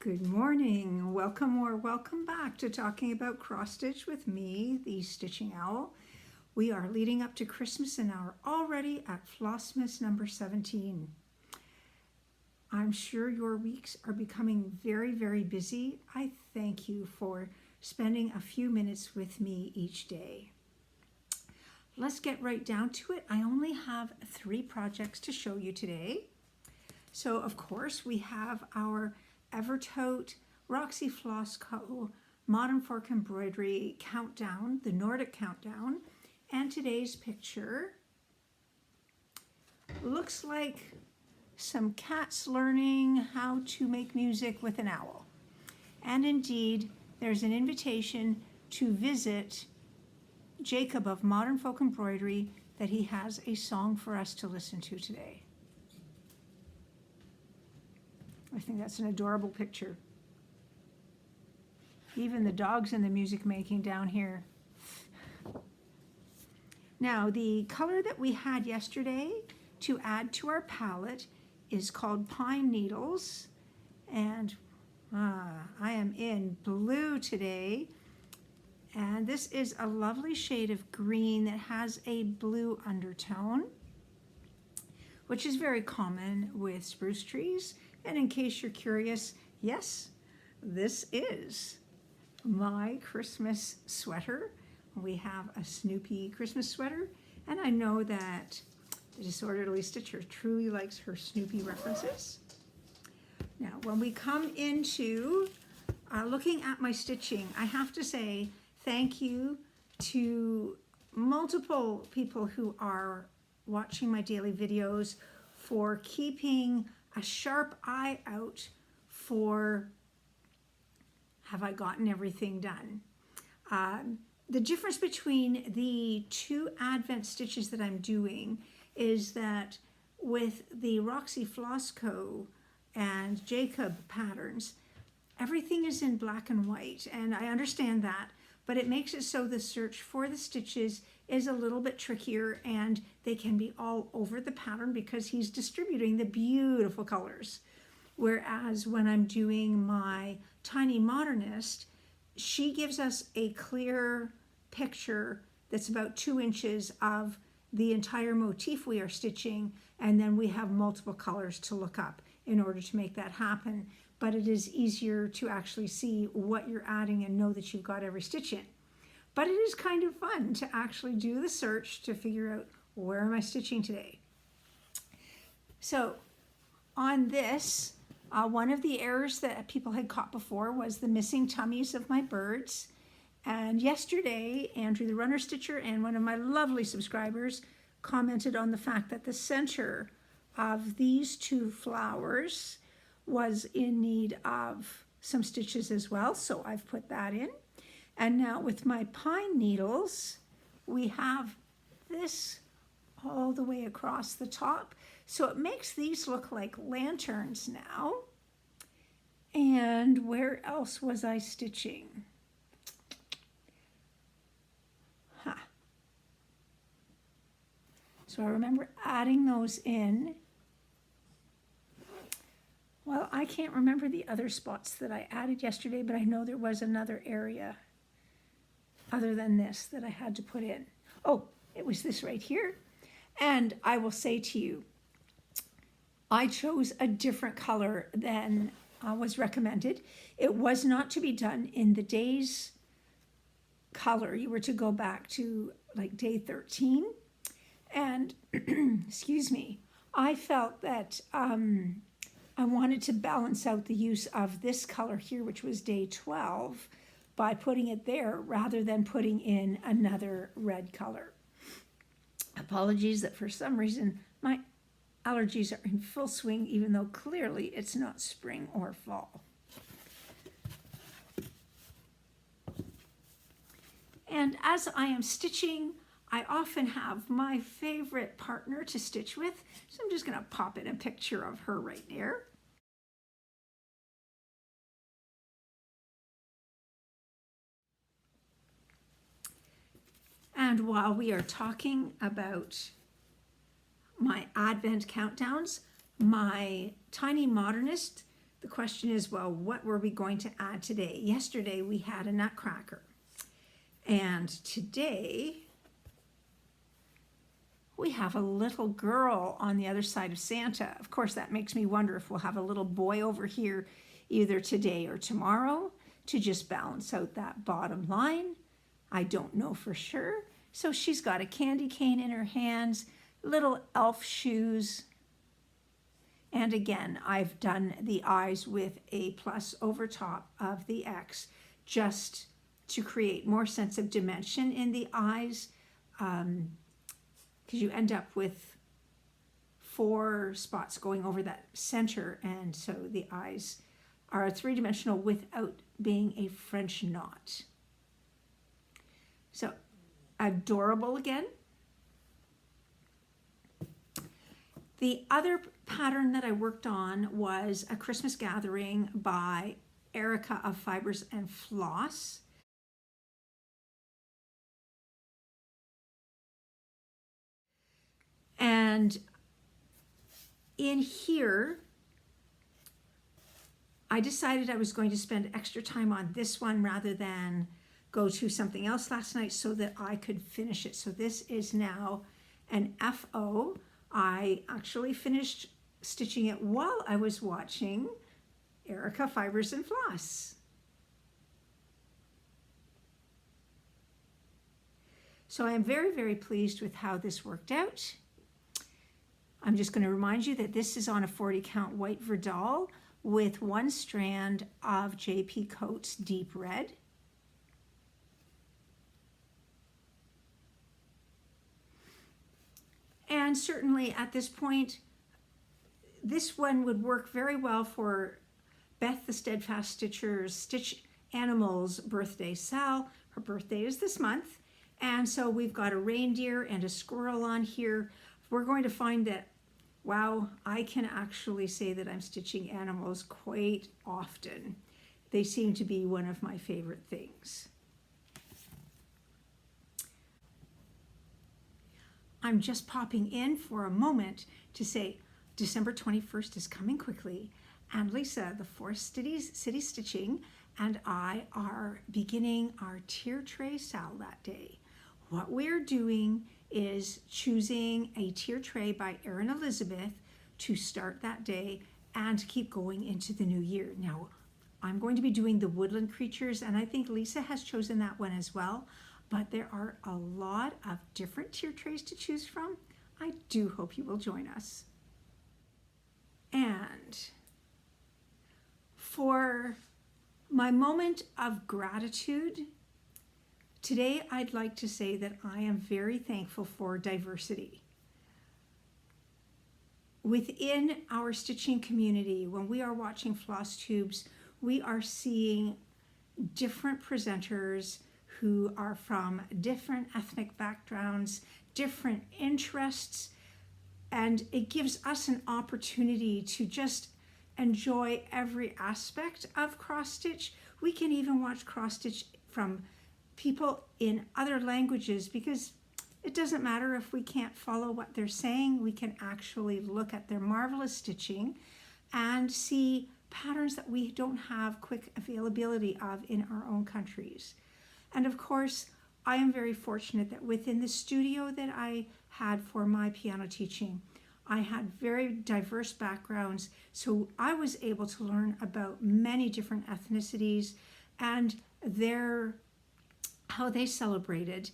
Good morning. Welcome or welcome back to talking about cross stitch with me, the Stitching Owl. We are leading up to Christmas and are already at Flossmas number 17. I'm sure your weeks are becoming very, very busy. I thank you for spending a few minutes with me each day. Let's get right down to it. I only have 3 projects to show you today. So of course we have our Evertote, Roxy Floss Co, Modern Fork Embroidery Countdown, the Nordic Countdown, and today's picture looks like some cats learning how to make music with an owl. And indeed, there's an invitation to visit Jacob of Modern Folk Embroidery that he has a song for us to listen to today. I think that's an adorable picture. Even the dogs and the music making down here. Now, the color that we had yesterday to add to our palette is called Pine Needles. And I am in blue today. And this is a lovely shade of green that has a blue undertone, which is very common with spruce trees. And in case you're curious, yes, this is my Christmas sweater. We have a Snoopy Christmas sweater, and I know that the Disorderly Stitcher truly likes her Snoopy references. Now, when we come into looking at my stitching, I have to say thank you to multiple people who are watching my daily videos for keeping a sharp eye out for have I gotten everything done. The difference between the 2 Advent stitches that I'm doing is that with the Roxy Floss Co and Jacob patterns, everything is in black and white, and I understand that, but it makes it so the search for the stitches is a little bit trickier, and they can be all over the pattern because he's distributing the beautiful colors. Whereas when I'm doing my Tiny Modernist, she gives us a clear picture that's about 2 inches of the entire motif we are stitching, and then we have multiple colors to look up in order to make that happen. But it is easier to actually see what you're adding and know that you've got every stitch in. But it is kind of fun to actually do the search to figure out where am I stitching today. So on this, one of the errors that people had caught before was the missing tummies of my birds. And yesterday, Andrew the Runner Stitcher and one of my lovely subscribers commented on the fact that the center of these 2 flowers was in need of some stitches as well, so I've put that in. And now with my pine needles, we have this all the way across the top. So it makes these look like lanterns now. And where else was I stitching? So I remember adding those in. Well, I can't remember the other spots that I added yesterday, but I know there was another area other than this that I had to put in. Oh, it was this right here. And I will say to you, I chose a different color than was recommended. It was not to be done in the day's color. You were to go back to like day 13. And, excuse me, I felt that I wanted to balance out the use of this color here, which was day 12, by putting it there rather than putting in another red color. Apologies that for some reason my allergies are in full swing, even though clearly it's not spring or fall. And as I am stitching, I often have my favorite partner to stitch with, so I'm just going to pop in a picture of her right there. And while we are talking about my Advent countdowns, my Tiny Modernist The question is, well, what were we going to add today? Yesterday we had a nutcracker. And today we have a little girl on the other side of Santa. Of course, that makes me wonder if we'll have a little boy over here either today or tomorrow to just balance out that bottom line. I don't know for sure. So she's got a candy cane in her hands, little elf shoes. And again, I've done the eyes with a plus over top of the X just to create more sense of dimension in the eyes, because you end up with 4 spots going over that center, and so the eyes are three-dimensional without being a French knot. So adorable again. The other pattern that I worked on was a Christmas gathering by Erica of Fibers and Floss. And in here, I decided I was going to spend extra time on this one rather than go to something else last night so that I could finish it. So this is now an FO. I actually finished stitching it while I was watching Erica Fibers and Floss. So I am very, very pleased with how this worked out. I'm just going to remind you that this is on a 40 count white Verdal with 1 strand of JP Coats Deep Red. And certainly at this point, this one would work very well for Beth the Steadfast Stitcher's Stitch Animals birthday. Sal, her birthday is this month. And so we've got a reindeer and a squirrel on here. We're going to find that, wow, I can actually say that I'm stitching animals quite often. They seem to be one of my favorite things. I'm just popping in for a moment to say December 21st is coming quickly, and Lisa, the Forest City Stitching, and I are beginning our tier tray sale that day. What we're doing is choosing a tier tray by Erin Elizabeth to start that day and keep going into the new year. Now, I'm going to be doing the woodland creatures, and I think Lisa has chosen that one as well, but there are a lot of different tier trays to choose from. I do hope you will join us. And for my moment of gratitude, today I'd like to say that I am very thankful for diversity. Within our stitching community, when we are watching Flosstubers, we are seeing different presenters who are from different ethnic backgrounds, different interests, and it gives us an opportunity to just enjoy every aspect of cross stitch. We can even watch cross stitch from people in other languages, because it doesn't matter if we can't follow what they're saying. We can actually look at their marvelous stitching and see patterns that we don't have quick availability of in our own countries. And of course, I am very fortunate that within the studio that I had for my piano teaching, I had very diverse backgrounds, so I was able to learn about many different ethnicities and how they celebrated,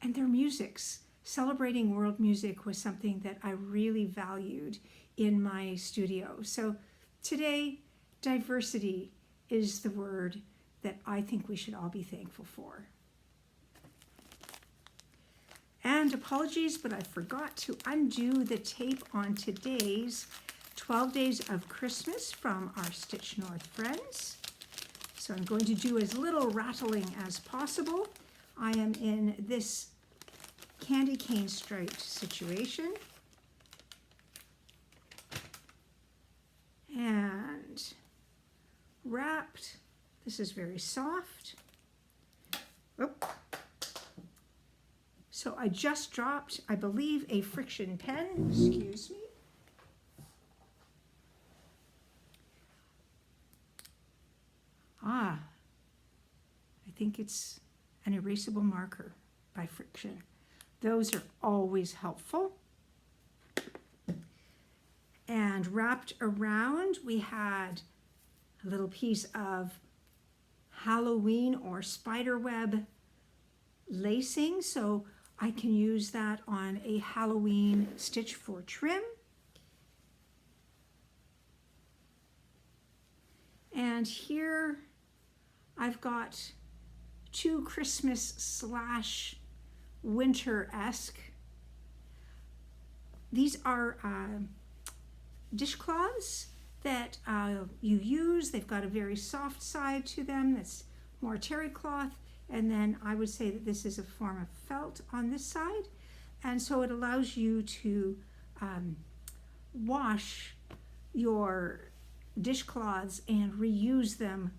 and their musics. Celebrating world music was something that I really valued in my studio. So today, diversity is the word that I think we should all be thankful for. And apologies, but I forgot to undo the tape on today's 12 Days of Christmas from our Stitch North friends. So I'm going to do as little rattling as possible. I am in this candy cane striped situation. And wrapped. This is very soft. Oh. So I just dropped, I believe, a friction pen. Excuse me. think it's an erasable marker by friction. Those are always helpful. And wrapped around, we had a little piece of Halloween or spiderweb lacing, so I can use that on a Halloween stitch for trim. And here I've got two Christmas / winter-esque. These are dishcloths that you use. They've got a very soft side to them that's more terry cloth, and then I would say that this is a form of felt on this side, and so it allows you to wash your dishcloths and reuse them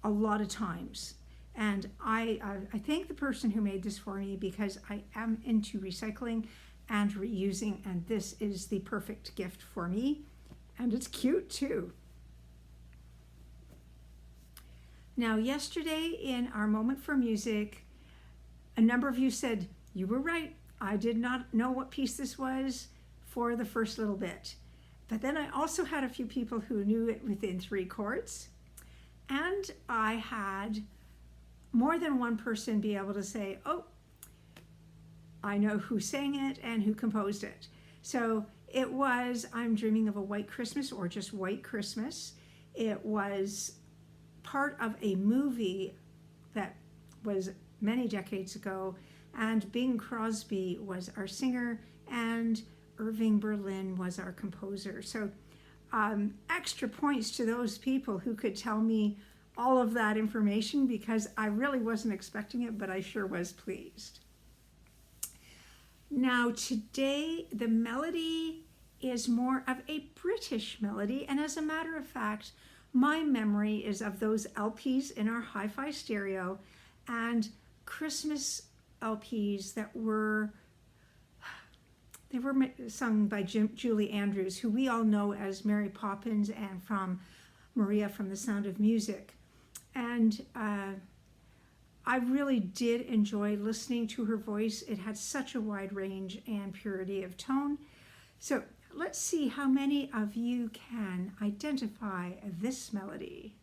a lot of times. And I thank the person who made this for me, because I am into recycling and reusing, and this is the perfect gift for me, and it's cute too. Now, yesterday in our Moment for Music, a number of you said, you were right, I did not know what piece this was for the first little bit. But then I also had a few people who knew it within 3 chords, and I had more than one person be able to say, oh, I know who sang it and who composed it. So it was I'm Dreaming of a White Christmas, or just White Christmas. It was part of a movie that was many decades ago, and Bing Crosby was our singer, and Irving Berlin was our composer. So extra points to those people who could tell me all of that information, because I really wasn't expecting it, but I sure was pleased. Now today the melody is more of a British melody, and as a matter of fact, my memory is of those LPs in our hi-fi stereo and Christmas LPs that were sung by Julie Andrews, who we all know as Mary Poppins and from Maria from The Sound of Music. And I really did enjoy listening to her voice. It had such a wide range and purity of tone. So let's see how many of you can identify this melody.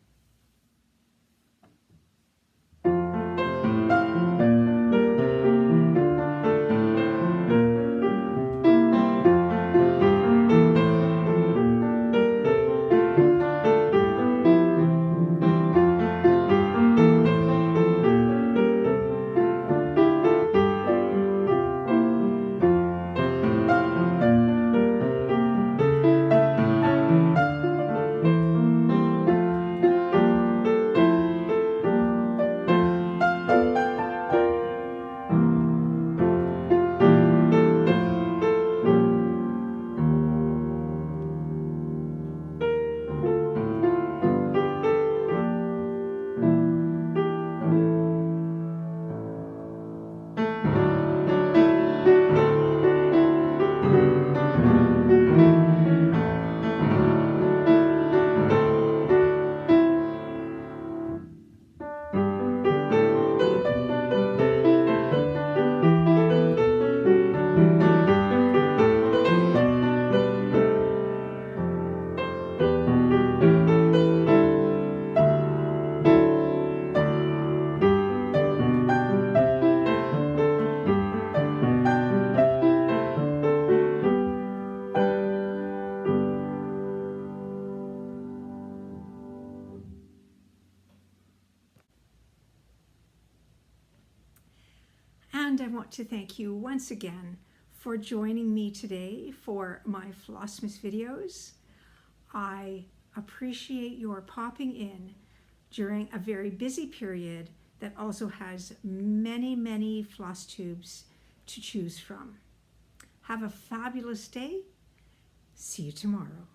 And I want to thank you once again for joining me today for my Flossmas videos. I appreciate your popping in during a very busy period that also has many, many floss tubes to choose from. Have a fabulous day. See you tomorrow.